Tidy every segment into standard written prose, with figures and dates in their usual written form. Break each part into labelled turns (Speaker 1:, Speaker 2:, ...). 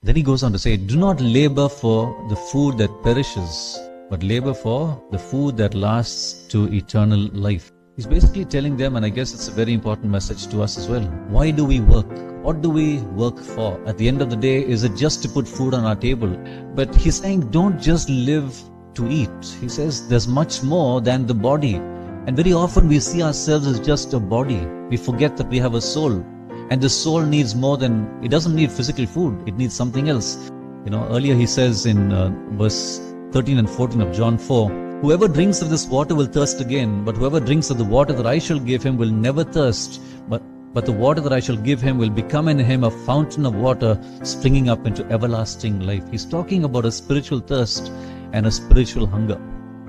Speaker 1: Then he goes on to say, do not labor for the food that perishes, but labor for the food that lasts to eternal life. He's basically telling them, and I guess it's a very important message to us as well. Why do we work? What do we work for? At the end of the day, is it just to put food on our table? But he's saying, don't just live to eat. He says there's much more than the body. And very often we see ourselves as just a body. We forget that we have a soul. And the soul needs more than, it doesn't need physical food. It needs something else. Earlier he says in verse 13 and 14 of John 4, whoever drinks of this water will thirst again, but whoever drinks of the water that I shall give him will never thirst. But the water that I shall give him will become in him a fountain of water springing up into everlasting life. He's talking about a spiritual thirst and a spiritual hunger.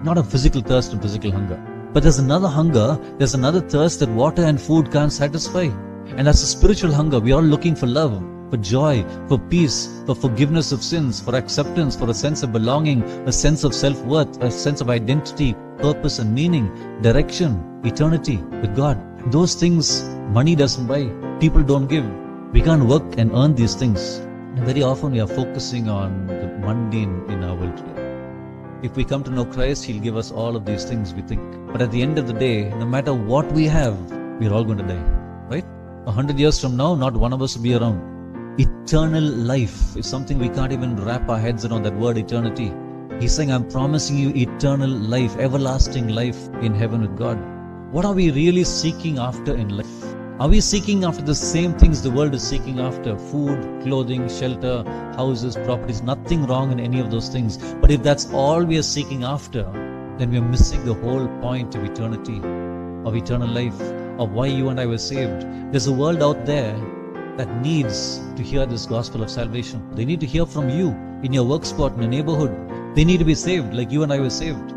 Speaker 1: Not a physical thirst and physical hunger. But there's another hunger, there's another thirst that water and food can't satisfy. And that's a spiritual hunger. We are all looking for love, for joy, for peace, for forgiveness of sins, for acceptance, for a sense of belonging, a sense of self-worth, a sense of identity, purpose and meaning, direction, eternity with God. Those things money doesn't buy. People don't give. We can't work and earn these things. And very often we are focusing on the mundane in our world today. If we come to know Christ, He'll give us all of these things, we think. But at the end of the day, no matter what we have, we're all going to die. Right? 100 years from now, not one of us will be around. Eternal life is something we can't even wrap our heads around, that word eternity. He's saying, I'm promising you eternal life, everlasting life in heaven with God. What are we really seeking after in life? Are we seeking after the same things the world is seeking after? Food, clothing, shelter, houses, properties. Nothing wrong in any of those things. But if that's all we are seeking after, then we are missing the whole point of eternity, of eternal life, of why you and I were saved. There's a world out there that needs to hear this gospel of salvation. They need to hear from you in your work spot, in your neighborhood. They need to be saved like you and I were saved.